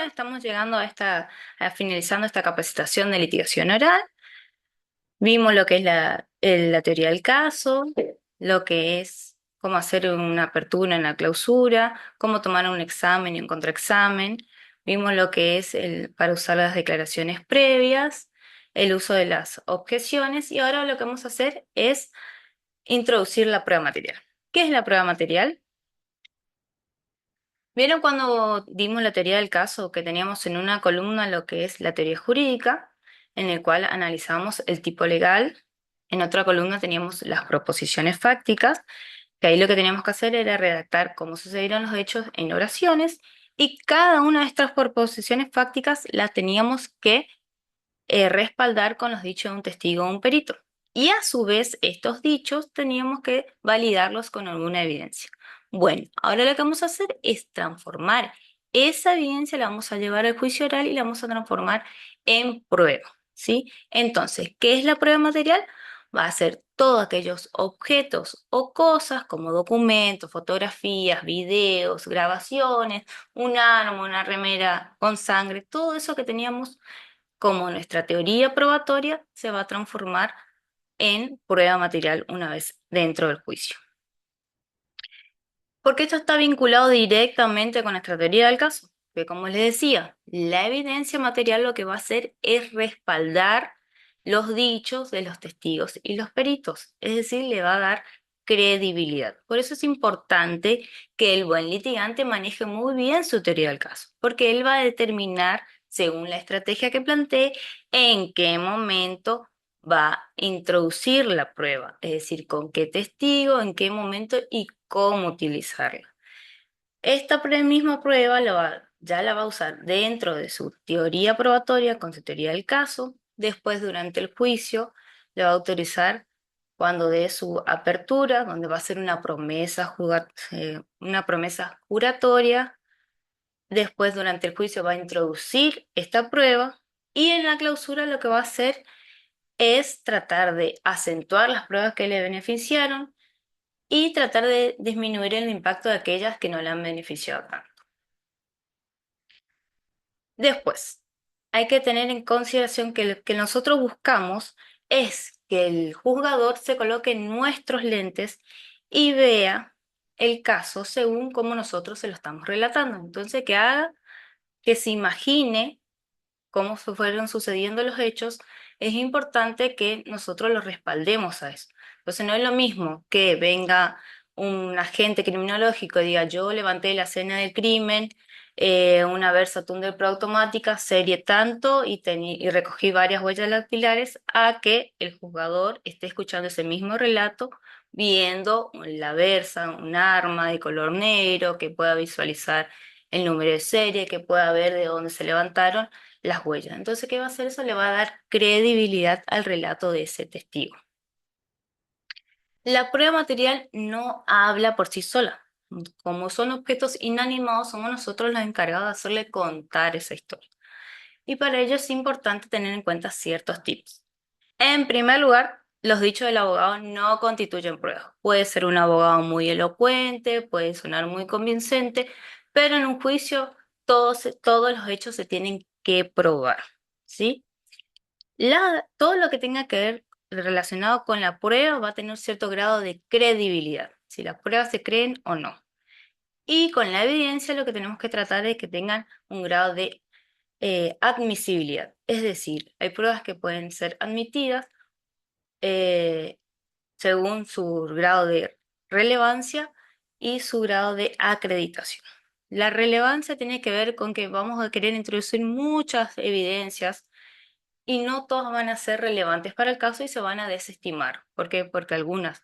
estamos llegando a finalizando esta capacitación de litigación oral. Vimos lo que es la teoría del caso, lo que es cómo hacer una apertura, una clausura, cómo tomar un examen y un contraexamen. Vimos lo que es para usar las declaraciones previas, el uso de las objeciones y ahora lo que vamos a hacer es introducir la prueba material. ¿Qué es la prueba material? ¿Vieron cuando dimos la teoría del caso que teníamos en una columna lo que es la teoría jurídica, en el cual analizábamos el tipo legal? En otra columna teníamos las proposiciones fácticas, que ahí lo que teníamos que hacer era redactar cómo sucedieron los hechos en oraciones y cada una de estas proposiciones fácticas las teníamos que respaldar con los dichos de un testigo o un perito. Y a su vez, estos dichos teníamos que validarlos con alguna evidencia. Bueno, ahora lo que vamos a hacer es transformar esa evidencia, la vamos a llevar al juicio oral y la vamos a transformar en prueba, ¿sí? Entonces, ¿qué es la prueba material? Va a ser todos aquellos objetos o cosas como documentos, fotografías, videos, grabaciones, un arma, una remera con sangre, todo eso que teníamos como nuestra teoría probatoria se va a transformar en prueba material una vez dentro del juicio. Porque esto está vinculado directamente con nuestra teoría del caso, que como les decía, la evidencia material lo que va a hacer es respaldar los dichos de los testigos y los peritos, es decir, le va a dar credibilidad. Por eso es importante que el buen litigante maneje muy bien su teoría del caso, porque él va a determinar, según la estrategia que planteé, en qué momento va a introducir la prueba, es decir, con qué testigo, en qué momento y cómo utilizarla. Esta misma prueba ya la va a usar dentro de su teoría probatoria con su teoría del caso, después durante el juicio le va a autorizar cuando dé su apertura, donde va a hacer una promesa juratoria, después durante el juicio va a introducir esta prueba y en la clausura lo que va a hacer es tratar de acentuar las pruebas que le beneficiaron y tratar de disminuir el impacto de aquellas que no le han beneficiado tanto. Después, hay que tener en consideración que lo que nosotros buscamos es que el juzgador se coloque en nuestros lentes y vea el caso según como nosotros se lo estamos relatando. Entonces, que se imagine cómo se fueron sucediendo los hechos, es importante que nosotros los respaldemos a eso. Entonces no es lo mismo que venga un agente criminológico y diga yo levanté la escena del crimen, una Versa Thunder Pro automática, serie tanto y recogí varias huellas dactilares, a que el juzgador esté escuchando ese mismo relato, viendo la Versa, un arma de color negro, que pueda visualizar el número de serie, que pueda ver de dónde se levantaron las huellas. Entonces, ¿qué va a hacer eso? Le va a dar credibilidad al relato de ese testigo. La prueba material no habla por sí sola. Como son objetos inanimados, somos nosotros los encargados de hacerle contar esa historia. Y para ello es importante tener en cuenta ciertos tips. En primer lugar, los dichos del abogado no constituyen pruebas. Puede ser un abogado muy elocuente, puede sonar muy convincente, pero en un juicio todos los hechos se tienen que probar, ¿sí? Todo lo que tenga que ver relacionado con la prueba va a tener cierto grado de credibilidad, si las pruebas se creen o no. Y con la evidencia lo que tenemos que tratar es que tengan un grado de admisibilidad. Es decir, hay pruebas que pueden ser admitidas eh, según su grado de relevancia y su grado de acreditación. La relevancia tiene que ver con que vamos a querer introducir muchas evidencias y no todas van a ser relevantes para el caso y se van a desestimar. ¿Por qué? Porque algunas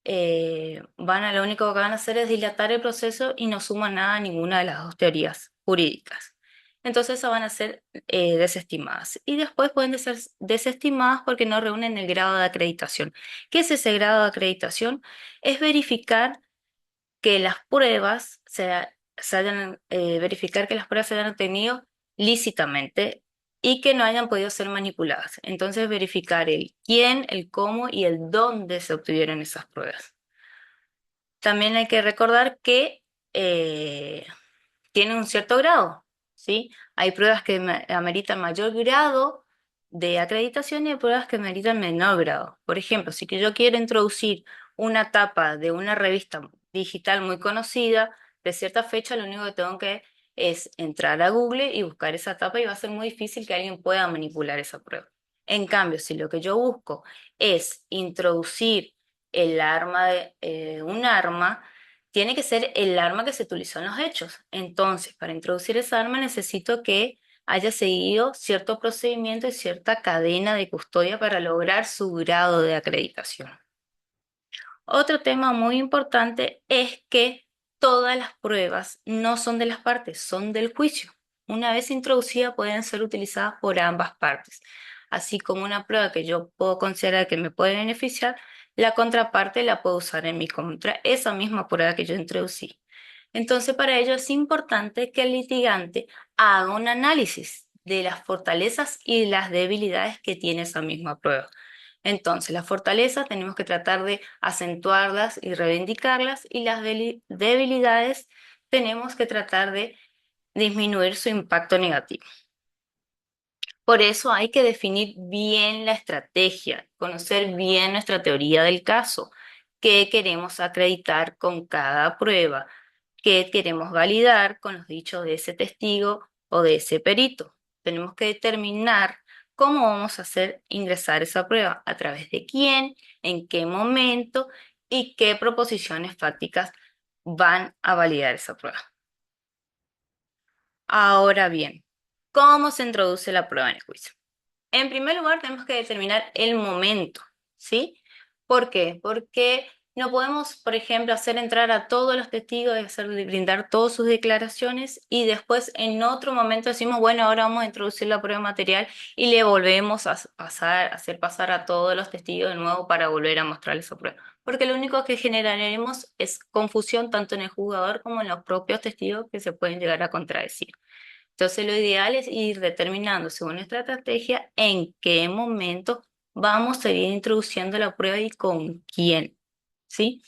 lo único que van a hacer es dilatar el proceso y no suman nada a ninguna de las dos teorías jurídicas. Entonces esas van a ser desestimadas. Y después pueden ser desestimadas porque no reúnen el grado de acreditación. ¿Qué es ese grado de acreditación? Es verificar que las pruebas verificar que las pruebas se hayan obtenido lícitamente y que no hayan podido ser manipuladas. Entonces, verificar el quién, el cómo y el dónde se obtuvieron esas pruebas. También hay que recordar que tiene un cierto grado. ¿sí? Hay pruebas que ameritan mayor grado de acreditación y hay pruebas que ameritan menor grado. Por ejemplo, si que yo quiero introducir una tapa de una revista digital muy conocida, de cierta fecha, lo único que tengo que es entrar a Google y buscar esa tapa y va a ser muy difícil que alguien pueda manipular esa prueba. En cambio, si lo que yo busco es introducir el arma un arma, tiene que ser el arma que se utilizó en los hechos. Entonces, para introducir esa arma necesito que haya seguido cierto procedimiento y cierta cadena de custodia para lograr su grado de acreditación. Otro tema muy importante es que todas las pruebas no son de las partes, son del juicio. Una vez introducidas pueden ser utilizadas por ambas partes. Así como una prueba que yo puedo considerar que me puede beneficiar, la contraparte la puedo usar en mi contra, esa misma prueba que yo introducí. Entonces, para ello es importante que el litigante haga un análisis de las fortalezas y las debilidades que tiene esa misma prueba. Entonces, las fortalezas tenemos que tratar de acentuarlas y reivindicarlas y las debilidades tenemos que tratar de disminuir su impacto negativo. Por eso hay que definir bien la estrategia, conocer bien nuestra teoría del caso, qué queremos acreditar con cada prueba, qué queremos validar con los dichos de ese testigo o de ese perito. Tenemos que determinar cómo vamos a hacer ingresar esa prueba, a través de quién, en qué momento y qué proposiciones fácticas van a validar esa prueba. Ahora bien, ¿cómo se introduce la prueba en el juicio? En primer lugar, tenemos que determinar el momento, ¿sí? ¿Por qué? Porque no podemos, por ejemplo, hacer entrar a todos los testigos y brindar todas sus declaraciones y después en otro momento decimos, bueno, ahora vamos a introducir la prueba material y le volvemos a hacer pasar a todos los testigos de nuevo para volver a mostrarles esa prueba. Porque lo único que generaremos es confusión tanto en el juzgador como en los propios testigos que se pueden llegar a contradecir. Entonces, lo ideal es ir determinando, según nuestra estrategia, en qué momento vamos a ir introduciendo la prueba y con quién, ¿sí?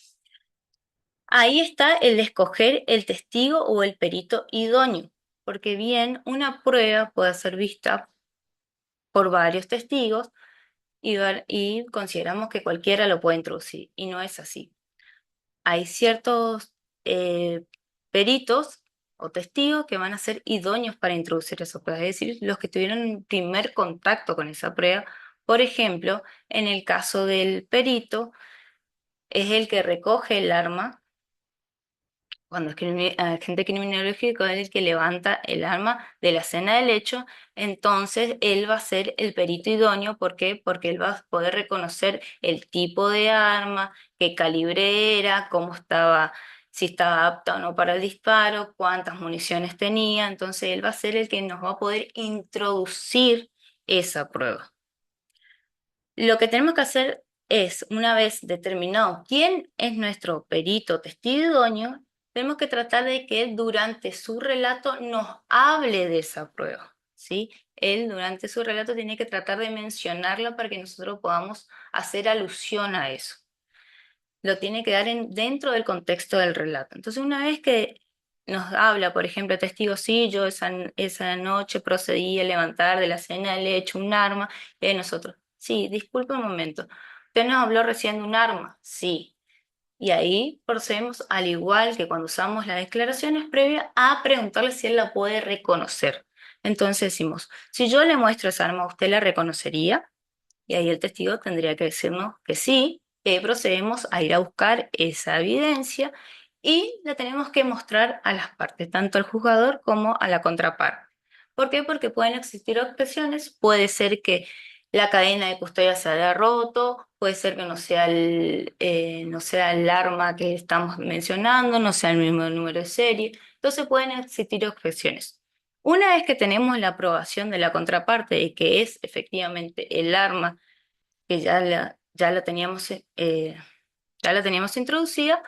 Ahí está el de escoger el testigo o el perito idóneo, porque bien, una prueba puede ser vista por varios testigos y consideramos que cualquiera lo puede introducir, y no es así. Hay ciertos eh, peritos o testigos que van a ser idóneos para introducir esa prueba, es decir, los que tuvieron un primer contacto con esa prueba. Por ejemplo, en el caso del perito, es el que recoge el arma cuando es agente criminológico, es el que levanta el arma de la escena del hecho, entonces él va a ser el perito idóneo. ¿Por qué? Porque él va a poder reconocer el tipo de arma, qué calibre era, cómo estaba, si estaba apta o no para el disparo, cuántas municiones tenía. Entonces él va a ser el que nos va a poder introducir esa prueba. Lo que tenemos que hacer es, una vez determinado quién es nuestro perito testigo idóneo, tenemos que tratar de que él durante su relato nos hable de esa prueba, ¿sí? Él durante su relato tiene que tratar de mencionarla para que nosotros podamos hacer alusión a eso. Lo tiene que dar dentro del contexto del relato. Entonces, una vez que nos habla, por ejemplo, el testigo, sí, yo esa noche procedí a levantar de la escena del hecho un arma, y nosotros, sí, disculpe un momento, ¿usted nos habló recién de un arma? Sí. Y ahí procedemos, al igual que cuando usamos las declaraciones previas, a preguntarle si él la puede reconocer. Entonces decimos, si yo le muestro esa arma, ¿usted la reconocería? Y ahí el testigo tendría que decirnos que sí, que procedemos a ir a buscar esa evidencia y la tenemos que mostrar a las partes, tanto al juzgador como a la contraparte. ¿Por qué? Porque pueden existir objeciones, puede ser que la cadena de custodia se haya roto, puede ser que no sea el arma que estamos mencionando, no sea el mismo número de serie, entonces pueden existir objeciones. Una vez que tenemos la aprobación de la contraparte de que es efectivamente el arma que ya la teníamos introducida,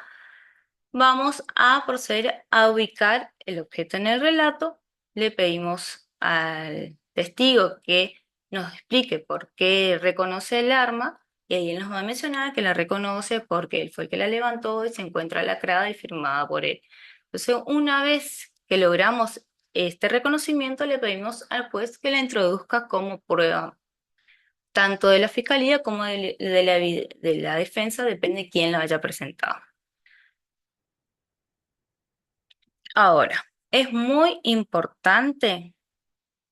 vamos a proceder a ubicar el objeto en el relato. Le pedimos al testigo que nos explique por qué reconoce el arma y ahí él nos va a mencionar que la reconoce porque él fue el que la levantó y se encuentra lacrada y firmada por él. Entonces, una vez que logramos este reconocimiento le pedimos al juez que la introduzca como prueba, tanto de la fiscalía como de la defensa, depende de quién la haya presentado. Ahora, es muy importante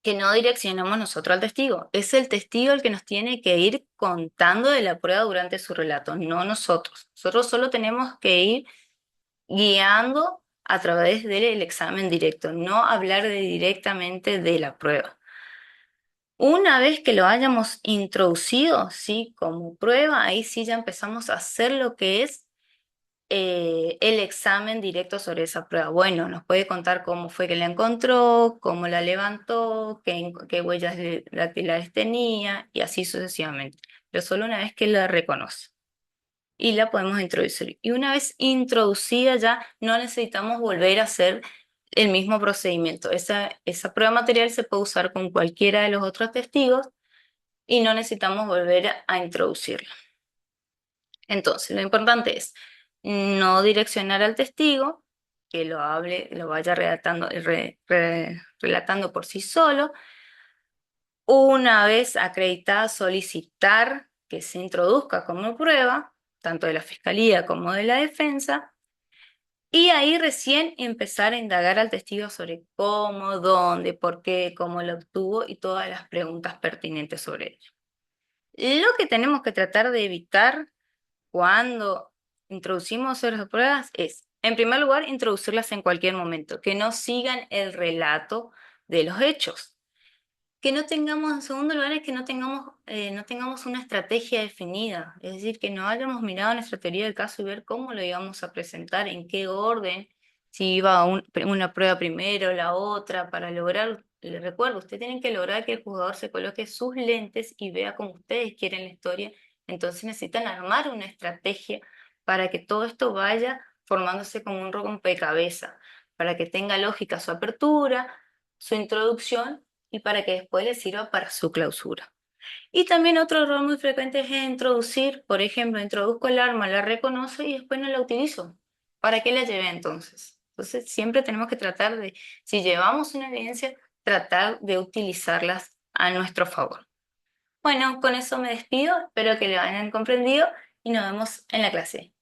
que no direccionemos nosotros al testigo. Es el testigo el que nos tiene que ir contando de la prueba durante su relato, no nosotros. Nosotros solo tenemos que ir guiando a través del examen directo, no hablar directamente de la prueba. Una vez que lo hayamos introducido, sí, como prueba, ahí sí ya empezamos a hacer lo que es el examen directo sobre esa prueba. Bueno, nos puede contar cómo fue que la encontró, cómo la levantó, qué huellas dactilares tenía y así sucesivamente. Pero solo una vez que la reconoce y la podemos introducir. Y una vez introducida ya no necesitamos volver a hacer el mismo procedimiento. Esa prueba material se puede usar con cualquiera de los otros testigos y no necesitamos volver a introducirla. Entonces, lo importante es no direccionar al testigo, que lo hable, lo vaya relatando por sí solo. Una vez acreditada, solicitar que se introduzca como prueba, tanto de la fiscalía como de la defensa, y ahí recién empezar a indagar al testigo sobre cómo, dónde, por qué, cómo lo obtuvo y todas las preguntas pertinentes sobre ello. Lo que tenemos que tratar de evitar cuando introducimos esas pruebas es, en primer lugar, introducirlas en cualquier momento, que no sigan el relato de los hechos. Que no tengamos, en segundo lugar, es que no tengamos una estrategia definida, es decir, que no hayamos mirado nuestra teoría del caso y ver cómo lo íbamos a presentar, en qué orden, si iba una prueba primero, la otra, para lograr, les recuerdo, ustedes tienen que lograr que el jugador se coloque sus lentes y vea como ustedes quieren la historia, entonces necesitan armar una estrategia para que todo esto vaya formándose como un rompecabezas, para que tenga lógica su apertura, su introducción y para que después les sirva para su clausura. Y también otro error muy frecuente es introducir, por ejemplo, introduzco el arma, la reconoce y después no la utilizo. ¿Para qué la llevé entonces? Entonces siempre tenemos que tratar de, si llevamos una evidencia, tratar de utilizarlas a nuestro favor. Bueno, con eso me despido, espero que lo hayan comprendido y nos vemos en la clase.